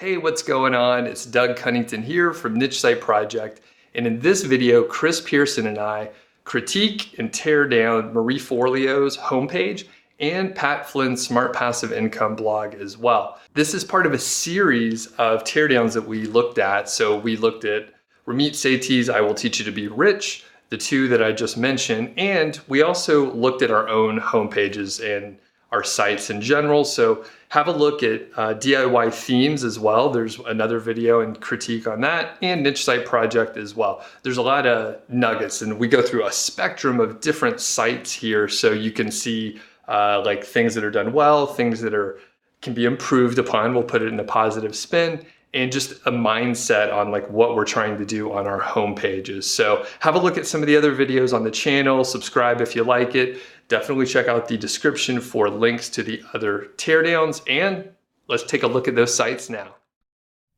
Hey, what's going on? It's Doug Cunnington here from Niche Site Project. And in this video, Chris Pearson and I critique and tear down Marie Forlio's homepage and Pat Flynn's Smart Passive Income blog as well. This is part of a series of teardowns that we looked at. So we looked at Ramit Sethi's I Will Teach You to Be Rich, the two that I just mentioned, and we also looked at our own homepages and our sites in general. So have a look at DIY themes as well. There's another video and critique on that, and Niche Site Project as well. There's a lot of nuggets, and we go through a spectrum of different sites here, so you can see like things that are done well, things that can be improved upon. We'll put it in a positive spin, and just a mindset on like what we're trying to do on our home pages. So have a look at some of the other videos on the channel, subscribe if you like it. Definitely check out the description for links to the other teardowns, and let's take a look at those sites now.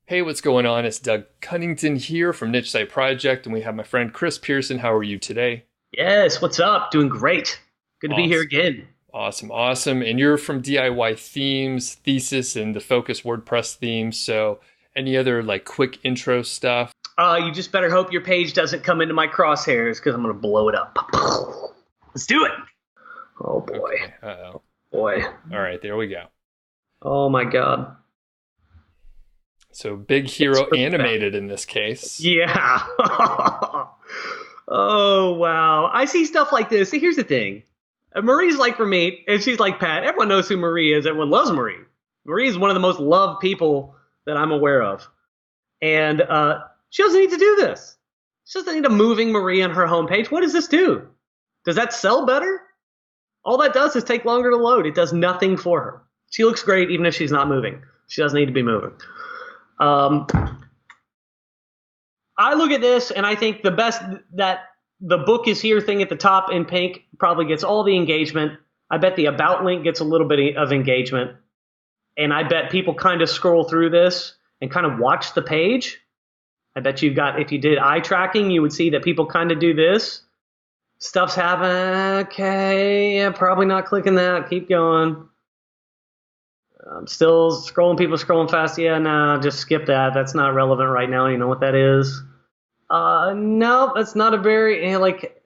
Hey, what's going on? It's Doug Cunnington here from Niche Site Project, and we have my friend Chris Pearson. How are you today? Yes, what's up? Doing great. Good to be here again. Awesome. And you're from DIY Themes, Thesis, and the Focus WordPress themes. So any other like quick intro stuff? You just better hope your page doesn't come into my crosshairs because I'm going to blow it up. Let's do it. Oh, boy. Okay. Uh-oh. Boy. All right, there we go. Oh, my God. So Big Hero Animated in this case. Yeah. Oh, wow. I see stuff like this. See, here's the thing. Marie's like Ramit, and she's like Pat. Everyone knows who Marie is. Everyone loves Marie. Marie is one of the most loved people that I'm aware of. And she doesn't need to do this. She doesn't need a moving Marie on her homepage. What does this do? Does that sell better? All that does is take longer to load. It does nothing for her. She looks great even if she's not moving. She doesn't need to be moving. I look at this and I think the best that the book is here thing at the top in pink probably gets all the engagement. I bet the about link gets a little bit of engagement. And I bet people kind of scroll through this and kind of watch the page. I bet if you did eye tracking, you would see that people kind of do this. Stuff's happening. Okay, yeah, probably not clicking that. Keep going. I'm still scrolling. People scrolling fast. Yeah, no, just skip that. That's not relevant right now. You know what that is? No, that's not a very, like,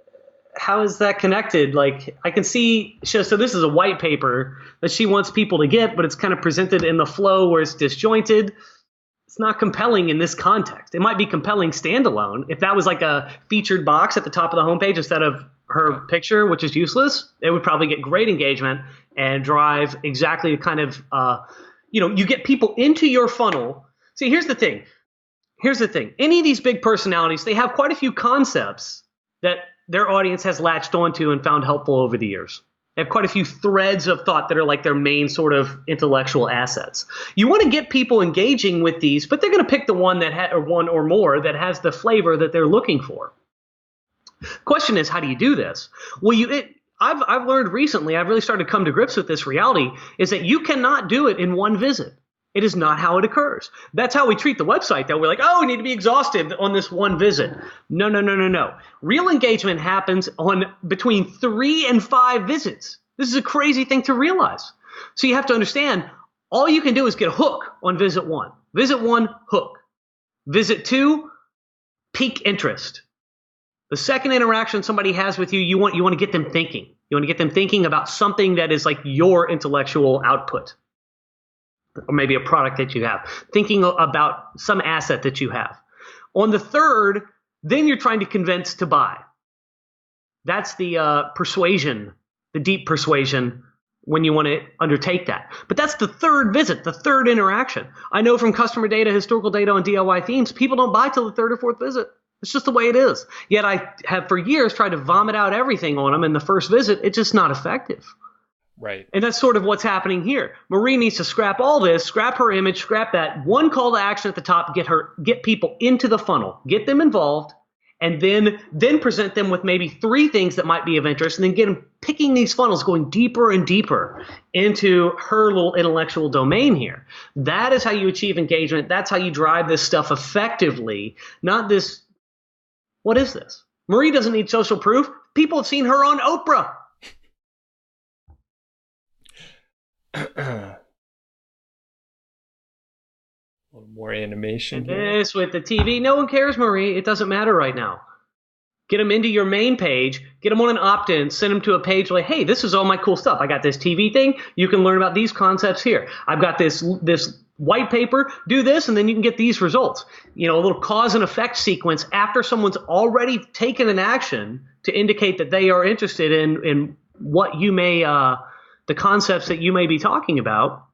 how is that connected? Like, I can see, so this is a white paper that she wants people to get, but it's kind of presented in the flow where it's disjointed. It's not compelling in this context. It might be compelling standalone. If that was like a featured box at the top of the homepage instead of her picture, which is useless, it would probably get great engagement and drive exactly the kind of, you get people into your funnel. See, here's the thing. Any of these big personalities, they have quite a few concepts that their audience has latched onto and found helpful over the years. They have quite a few threads of thought that are like their main sort of intellectual assets. You want to get people engaging with these, but they're going to pick the one or one or more that has the flavor that they're looking for. Question is, how do you do this? Well, I've learned recently, I've really started to come to grips with this reality, is that you cannot do it in one visit. It is not how it occurs. That's how we treat the website, though. We're like, oh, we need to be exhaustive on this one visit. No. Real engagement happens on between 3 and 5 visits. This is a crazy thing to realize. So you have to understand, all you can do is get a hook on visit 1. Visit 1, hook. Visit 2, peak interest. The second interaction somebody has with you, you want to get them thinking. You want to get them thinking about something that is like your intellectual output. Or maybe a product that you have, thinking about some asset that you have. On the third, then you're trying to convince to buy. That's the persuasion, the deep persuasion when you want to undertake that. But that's the third visit, the third interaction. I know from customer data, historical data on DIY themes, people don't buy till the third or fourth visit. It's just the way it is. Yet I have for years tried to vomit out everything on them in the first visit. It's just not effective. Right. And that's sort of what's happening here. Marie needs to scrap all this, scrap her image, scrap that one call to action at the top, get people into the funnel, get them involved, and then present them with maybe 3 things that might be of interest, and then get them picking these funnels, going deeper and deeper into her little intellectual domain here. That is how you achieve engagement. That's how you drive this stuff effectively, not this, what is this? Marie doesn't need social proof. People have seen her on Oprah. A little more animation And here. this with the TV. No one cares, Marie. It doesn't matter right now. Get them into your main page. Get them on an opt-in. Send them to a page like, hey, this is all my cool stuff. I got this TV thing. You can learn about these concepts here. I've got this white paper. Do this, and then you can get these results. A little cause and effect sequence after someone's already taken an action to indicate that they are interested in what you may, the concepts that you may be talking about.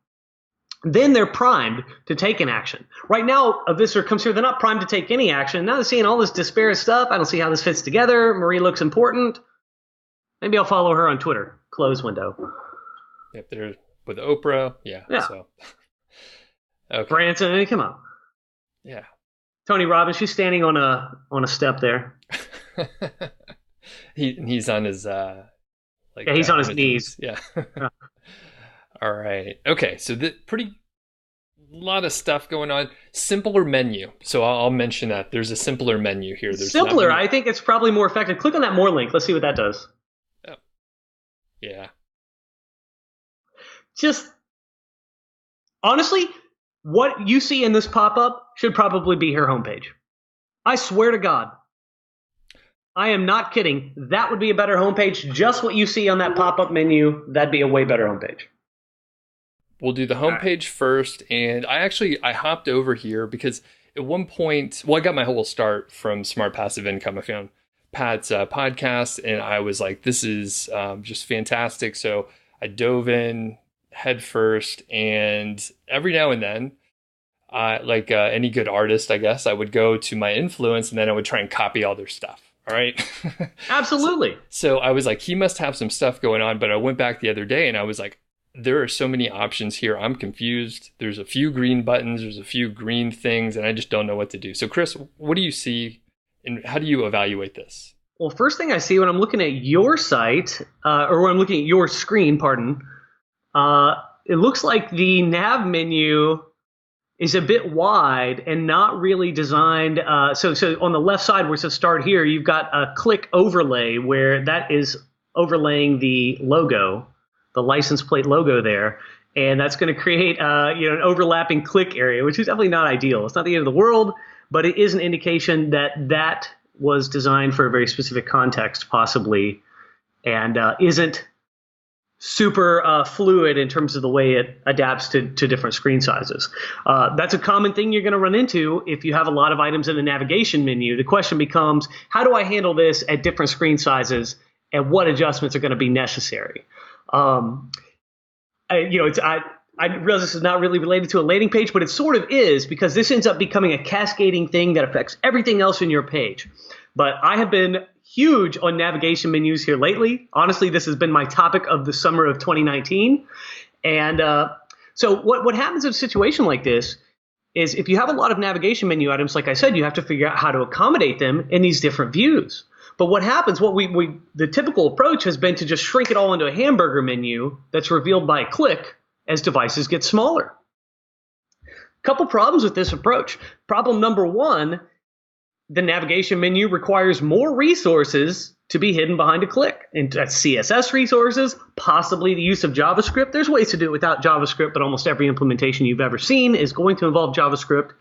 Then they're primed to take an action. Right now, a visitor comes here, they're not primed to take any action. Now they're seeing all this disparate stuff. I don't see how this fits together. Marie looks important. Maybe I'll follow her on Twitter. Close window. Yep, there with Oprah. Yeah. So. Okay. Branson, come on. Yeah. Tony Robbins, she's standing on a step there. He's on his he's on his knees. Yeah. All right. Okay. So pretty lot of stuff going on. Simpler menu. So I'll mention that there's a simpler menu here. There's simpler. I think it's probably more effective. Click on that more link. Let's see what that does. Oh. Yeah. Just honestly, what you see in this pop-up should probably be her homepage. I swear to God. I am not kidding. That would be a better homepage. Just what you see on that pop-up menu, that'd be a way better homepage. We'll do the homepage first. And I hopped over here because at one point, I got my whole start from Smart Passive Income. I found Pat's podcast and I was like, this is just fantastic. So I dove in head first, and every now and then, like any good artist, I guess, I would go to my influence and then I would try and copy all their stuff. All right. Absolutely. So I was like, he must have some stuff going on. But I went back the other day and I was like, there are so many options here. I'm confused. There's a few green buttons. There's a few green things, and I just don't know what to do. So Chris, what do you see and how do you evaluate this? Well, first thing I see when I'm looking at your site, or when I'm looking at your screen, it looks like the nav menu is a bit wide and not really designed. So on the left side where it says start here, you've got a click overlay where that is overlaying the logo, the license plate logo there. And that's going to create an overlapping click area, which is definitely not ideal. It's not the end of the world, but it is an indication that was designed for a very specific context, possibly, and isn't super fluid in terms of the way it adapts to different screen sizes. That's a common thing you're going to run into if you have a lot of items in the navigation menu. The question becomes, how do I handle this at different screen sizes, and what adjustments are going to be necessary? I realize this is not really related to a landing page, but it sort of is, because this ends up becoming a cascading thing that affects everything else in your page. But I have been huge on navigation menus here lately. Honestly, this has been my topic of the summer of 2019. And so what happens in a situation like this is if you have a lot of navigation menu items, like I said, you have to figure out how to accommodate them in these different views. But what happens, the typical approach has been to just shrink it all into a hamburger menu that's revealed by a click as devices get smaller. Couple problems with this approach. Problem number one, the navigation menu requires more resources to be hidden behind a click. And that's CSS resources, possibly the use of JavaScript. There's ways to do it without JavaScript, but almost every implementation you've ever seen is going to involve JavaScript.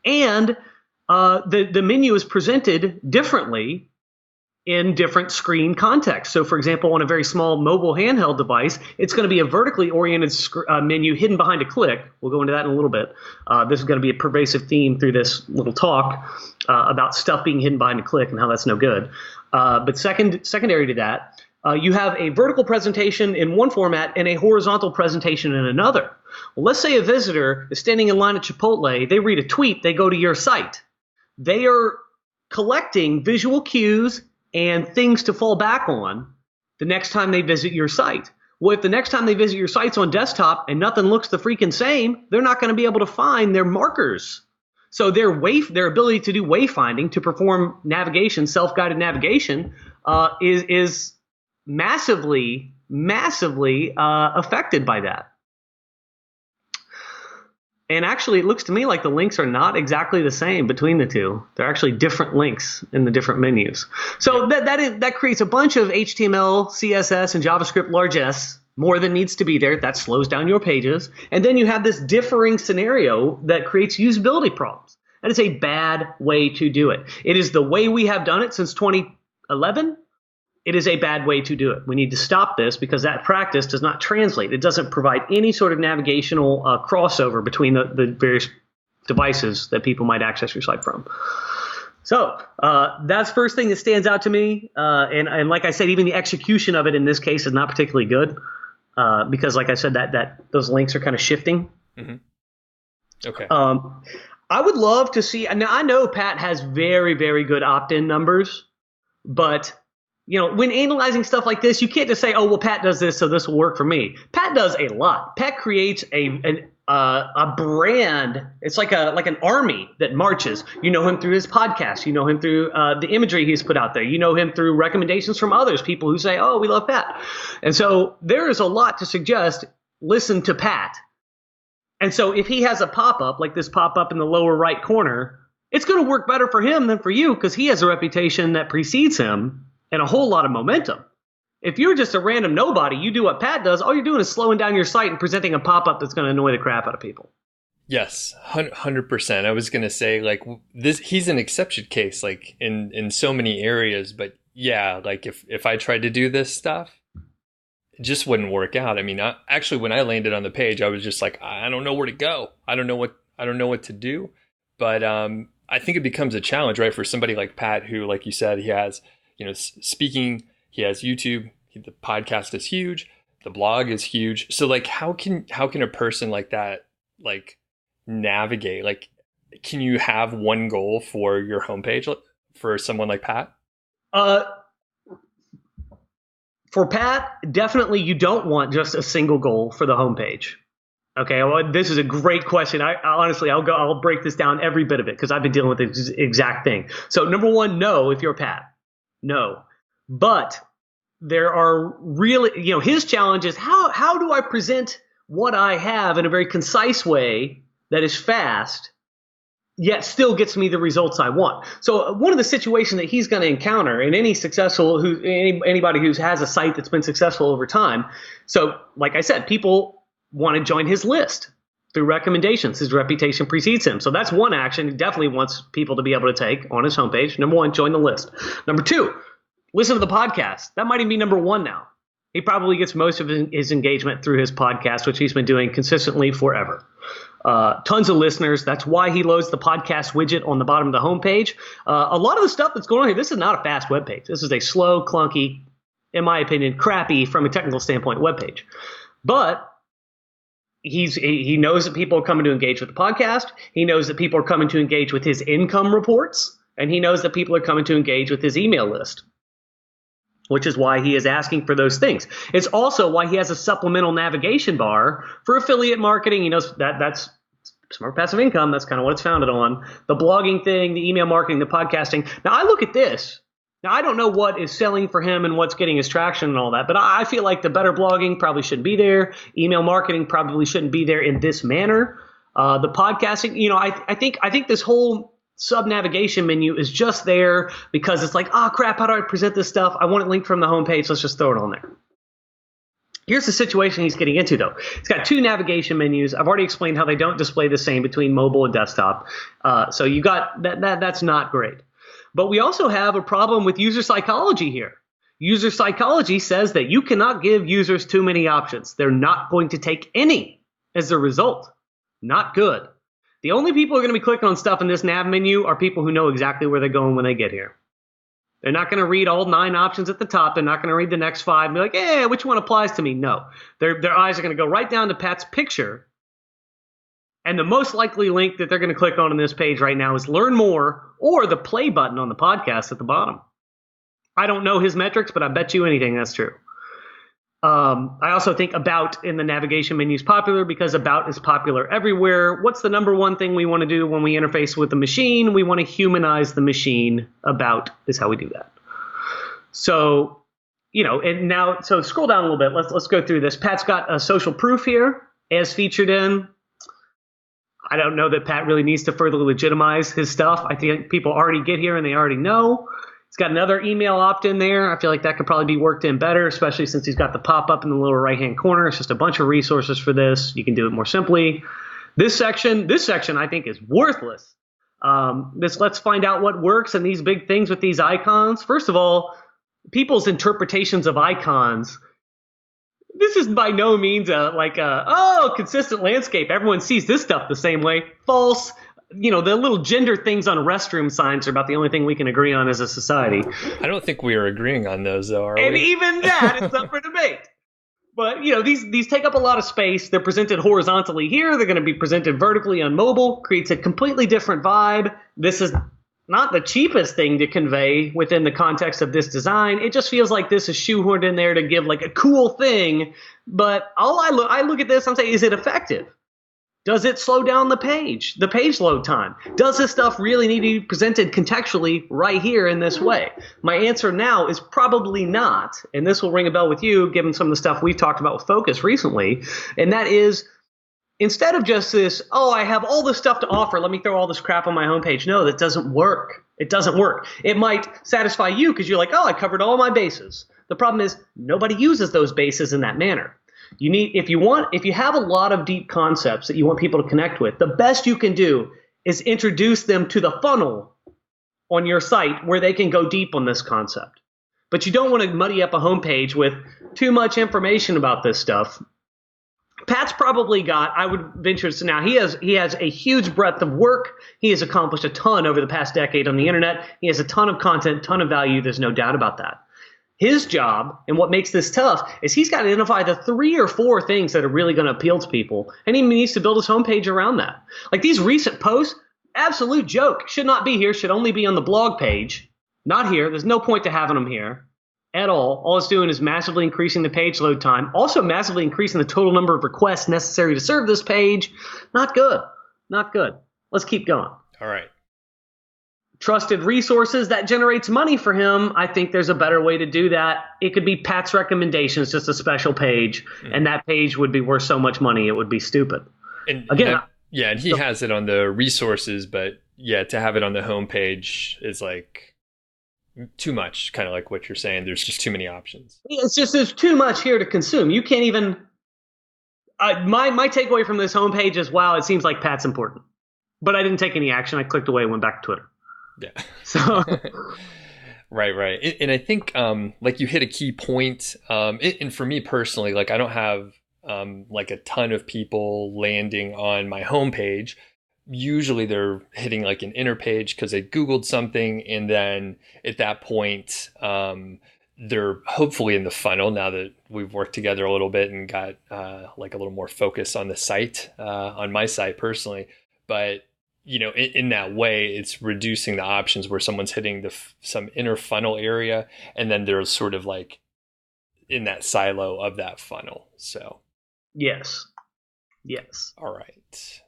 And the menu is presented differently in different screen contexts. So, for example, on a very small mobile handheld device, it's going to be a vertically oriented menu hidden behind a click. We'll go into that in a little bit. This is going to be a pervasive theme through this little talk about stuff being hidden behind a click and how that's no good. But secondary to that, you have a vertical presentation in one format and a horizontal presentation in another. Well, let's say a visitor is standing in line at Chipotle. They read a tweet. They go to your site. They are collecting visual cues and things to fall back on the next time they visit your site. Well, if the next time they visit your sites on desktop and nothing looks the freaking same, they're not going to be able to find their markers. So their ability to do wayfinding, to perform navigation, self-guided navigation, is massively affected by that. And actually, it looks to me like the links are not exactly the same between the two. They're actually different links in the different menus. So that creates a bunch of HTML, CSS, and JavaScript largesse more than needs to be there. That slows down your pages. And then you have this differing scenario that creates usability problems. And it's a bad way to do it. It is the way we have done it since 2011. It is a bad way to do it. We need to stop this because that practice does not translate. It doesn't provide any sort of navigational crossover between the various devices that people might access your site from. So that's the first thing that stands out to me. And like I said, even the execution of it in this case is not particularly good because, like I said, that those links are kind of shifting. Mm-hmm. Okay. I would love to see. Now I know Pat has very, very good opt-in numbers, but when analyzing stuff like this, you can't just say, "Oh, well, Pat does this, so this will work for me." Pat does a lot. Pat creates a brand. It's like an army that marches. You know him through his podcast. You know him through the imagery he's put out there. You know him through recommendations from others, people who say, "Oh, we love Pat." And so there is a lot to suggest. Listen to Pat. And so if he has a pop-up like this pop-up in the lower right corner, it's going to work better for him than for you because he has a reputation that precedes him and a whole lot of momentum. If you're just a random nobody, you do what Pat does, all you're doing is slowing down your site and presenting a pop-up that's going to annoy the crap out of people. Yes, 100%. I was going to say, like, this, he's an exception case, like, in so many areas. But yeah, like, if I tried to do this stuff, it just wouldn't work out. I mean, actually, when I landed on the page, I was just like, I don't know where to go. I don't know what to do. But I think it becomes a challenge, right, for somebody like Pat, who, like you said, he has, speaking, he has YouTube, the podcast is huge, the blog is huge. So like, how can a person like that, like, navigate? Like, can you have one goal for your homepage for someone like Pat? For Pat, definitely you don't want just a single goal for the homepage. Okay, well, this is a great question. I'll break this down every bit of it because I've been dealing with this exact thing. So number one, no, if you're Pat. No, but there are really, his challenge is how do I present what I have in a very concise way that is fast, yet still gets me the results I want. So one of the situations that he's going to encounter in any anybody who has a site that's been successful over time. So like I said, people want to join his list through recommendations. His reputation precedes him. So that's one action he definitely wants people to be able to take on his homepage. Number one, join the list. Number two, listen to the podcast. That might even be number one now. He probably gets most of his engagement through his podcast, which he's been doing consistently forever. Tons of listeners. That's why he loads the podcast widget on the bottom of the homepage. A lot of the stuff that's going on here, this is not a fast web page. This is a slow, clunky, in my opinion, crappy from a technical standpoint web page. But he knows that people are coming to engage with the podcast. He knows that people are coming to engage with his income reports. And he knows that people are coming to engage with his email list, which is why he is asking for those things. It's also why he has a supplemental navigation bar for affiliate marketing. He knows that's smart passive income. That's kind of what it's founded on. The blogging thing, the email marketing, the podcasting. Now, I look at this. Now, I don't know what is selling for him and what's getting his traction and all that, but I feel like the better blogging probably shouldn't be there. Email marketing probably shouldn't be there in this manner. The podcasting, I think this whole sub-navigation menu is just there because it's like, crap, how do I present this stuff? I want it linked from the homepage. Let's just throw it on there. Here's the situation he's getting into, though. It's got two navigation menus. I've already explained how they don't display the same between mobile and desktop. So you got that's not great. But we also have a problem with user psychology here. User psychology says that you cannot give users too many options. They're not going to take any as a result. Not good. The only people who are going to be clicking on stuff in this nav menu are people who know exactly where they're going when they get here. They're not going to read all 9 options at the top. They're not going to read the next 5 and be like, which one applies to me? No. Their eyes are going to go right down to Pat's picture. And the most likely link that they're going to click on this page right now is learn more or the play button on the podcast at the bottom. I don't know his metrics, but I bet you anything that's true. I also think about in the navigation menu is popular because about is popular everywhere. What's the number one thing we want to do when we interface with the machine? We want to humanize the machine. About is how we do that. So, and now, so scroll down a little bit. Let's go through this. Pat's got a social proof here as featured in. I don't know that Pat really needs to further legitimize his stuff. I think people already get here and they already know. He's got another email opt-in there. I feel like that could probably be worked in better, especially since he's got the pop-up in the lower right-hand corner. It's just a bunch of resources for this. You can do it more simply. This section I think is worthless. Let's find out what works and these big things with these icons. First of all, people's interpretations of icons. This is by no means consistent landscape. Everyone sees this stuff the same way. False. The little gender things on restroom signs are about the only thing we can agree on as a society. I don't think we are agreeing on those, though, are and we? Even that is up for debate. But, these take up a lot of space. They're presented horizontally here. They're going to be presented vertically on mobile. Creates a completely different vibe. This is not the cheapest thing to convey within the context of this design. It just feels like this is shoehorned in there to give like a cool thing. But I look at this, I'm saying, is it effective? Does it slow down the page load time? Does this stuff really need to be presented contextually right here in this way? My answer now is probably not, and this will ring a bell with you, given some of the stuff we've talked about with Focus recently, and that is, instead of just this, I have all this stuff to offer, let me throw all this crap on my homepage. No, that doesn't work. It doesn't work. It might satisfy you because you're like, I covered all my bases. The problem is nobody uses those bases in that manner. If you have a lot of deep concepts that you want people to connect with, the best you can do is introduce them to the funnel on your site where they can go deep on this concept. But you don't want to muddy up a homepage with too much information about this stuff. Pat's probably got, I would venture to say now, he has a huge breadth of work. He has accomplished a ton over the past decade on the internet. He has a ton of content, ton of value. There's no doubt about that. His job, and what makes this tough, is he's got to identify the 3 or 4 things that are really going to appeal to people, and he needs to build his homepage around that. Like these recent posts, absolute joke. Should not be here. Should only be on the blog page. Not here. There's no point to having them here at all. All it's doing is massively increasing the page load time, also massively increasing the total number of requests necessary to serve this page. Not good. Not good. Let's keep going. All right. Trusted resources, that generates money for him. I think there's a better way to do that. It could be Pat's recommendations, just a special page, and that page would be worth so much money it would be stupid. And he has it on the resources, but to have it on the homepage is like too much, kind of like what you're saying. There's just too many options. It's just there's too much here to consume. You can't even. My takeaway from this homepage is, wow, it seems like Pat's important, but I didn't take any action. I clicked away and went back to Twitter. Yeah. So. Right. And I think like you hit a key point. And for me personally, like I don't have like a ton of people landing on my homepage. Usually they're hitting like an inner page because they Googled something. And then at that point, they're hopefully in the funnel now that we've worked together a little bit and got like a little more focus on the site, on my site personally. But in that way, it's reducing the options where someone's hitting some inner funnel area, and then they're sort of like in that silo of that funnel. So, yes. All right.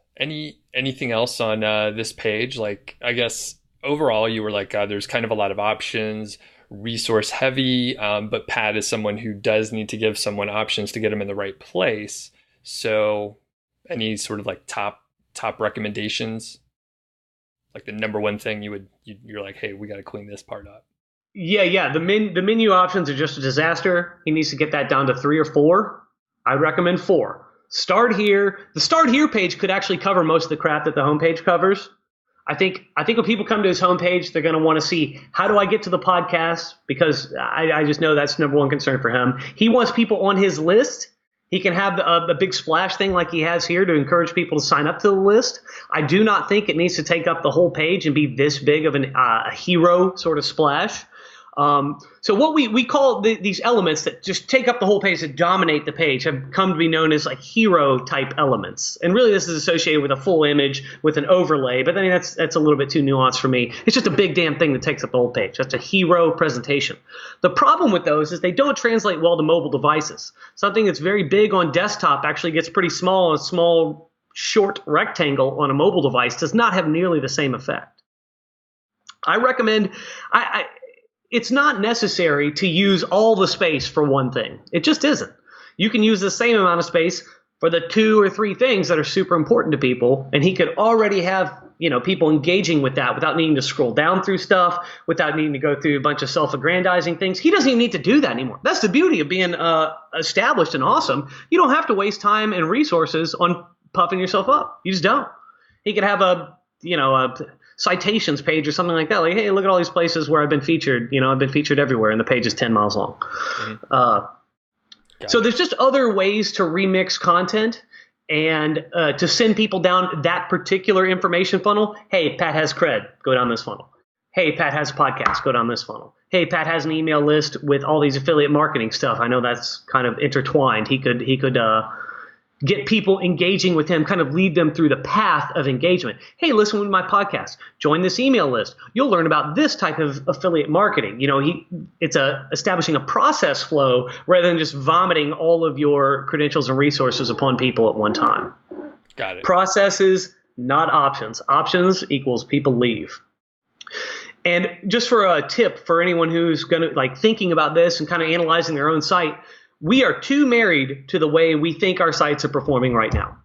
Anything else on this page? Like, I guess overall, you were like, there's kind of a lot of options, resource heavy, but Pat is someone who does need to give someone options to get them in the right place. So, any sort of like top recommendations? Like the number one thing you're like, hey, we got to clean this part up. Yeah. The menu options are just a disaster. He needs to get that down to 3 or 4. I'd recommend 4. Start here. The start here page could actually cover most of the crap that the homepage covers. I think when people come to his homepage, they're going to want to see, how do I get to the podcast? Because I just know that's number one concern for him. He wants people on his list. He can have the big splash thing like he has here to encourage people to sign up to the list. I do not think it needs to take up the whole page and be this big of a hero sort of splash. So what we call these elements that just take up the whole page, that dominate the page, have come to be known as like hero type elements. And really this is associated with a full image with an overlay, but I mean that's a little bit too nuanced for me. It's just a big damn thing that takes up the whole page. That's a hero presentation. The problem with those is they don't translate well to mobile devices. Something that's very big on desktop actually gets pretty small on a small short rectangle on a mobile device does not have nearly the same effect. I recommend it's not necessary to use all the space for one thing. It just isn't. You can use the same amount of space for the 2 or 3 things that are super important to people, and he could already have people engaging with that without needing to scroll down through stuff, without needing to go through a bunch of self-aggrandizing things. He doesn't even need to do that anymore. That's the beauty of being established and awesome. You don't have to waste time and resources on puffing yourself up. You just don't. He could have a citations page or something like that. Like, hey, look at all these places where I've been featured. I've been featured everywhere, and the page is 10 miles long. So there's just other ways to remix content and to send people down that particular information funnel. Hey, Pat has cred, go down this funnel. Hey, Pat has a podcast, go down this funnel. Hey, Pat has an email list with all these affiliate marketing stuff. I know that's kind of intertwined. He could get people engaging with him, kind of lead them through the path of engagement. Hey, listen to my podcast. Join this email list. You'll learn about this type of affiliate marketing. It's establishing a process flow rather than just vomiting all of your credentials and resources upon people at one time. Got it. Processes, not options. Options equals people leave. And just for a tip for anyone who's going to thinking about this and kind of analyzing their own site, we are too married to the way we think our sites are performing right now.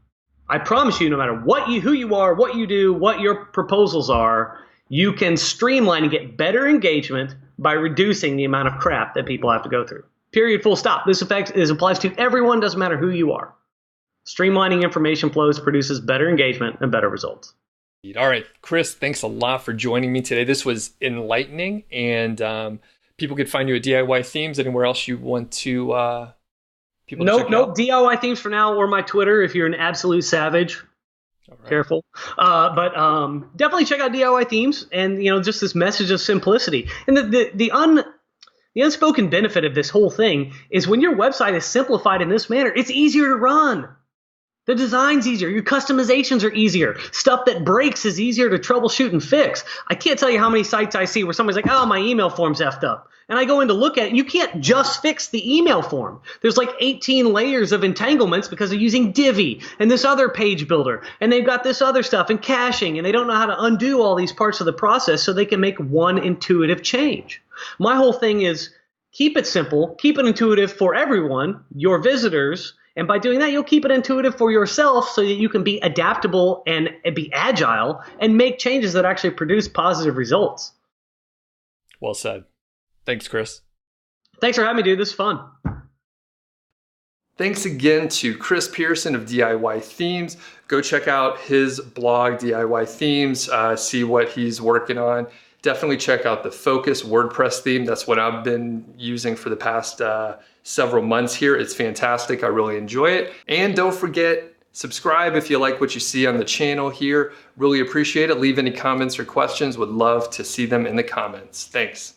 I promise you, no matter who you are, what you do, what your proposals are, you can streamline and get better engagement by reducing the amount of crap that people have to go through. Period, full stop. This applies to everyone, doesn't matter who you are. Streamlining information flows produces better engagement and better results. All right, Chris, thanks a lot for joining me today. This was enlightening, and people could find you at DIY Themes. Anywhere else you want to people to check out? DIY Themes for now, or my Twitter if you're an absolute savage. Right. Careful. But definitely check out DIY Themes and, just this message of simplicity. And the unspoken benefit of this whole thing is when your website is simplified in this manner, it's easier to run. The design's easier. Your customizations are easier. Stuff that breaks is easier to troubleshoot and fix. I can't tell you how many sites I see where somebody's like, oh, my email form's effed up. And I go in to look at it. You can't just fix the email form. There's like 18 layers of entanglements because they're using Divi and this other page builder. And they've got this other stuff and caching. And they don't know how to undo all these parts of the process so they can make one intuitive change. My whole thing is keep it simple, keep it intuitive for everyone, your visitors. And by doing that, you'll keep it intuitive for yourself so that you can be adaptable and be agile and make changes that actually produce positive results. Well said. Thanks, Chris. Thanks for having me, dude. This is fun. Thanks again to Chris Pearson of DIY Themes. Go check out his blog, DIY Themes, see what he's working on. Definitely check out the Focus WordPress theme. That's what I've been using for the past several months here. It's fantastic. I really enjoy it. And don't forget, subscribe if you like what you see on the channel here. Really appreciate it. Leave any comments or questions. Would love to see them in the comments. Thanks.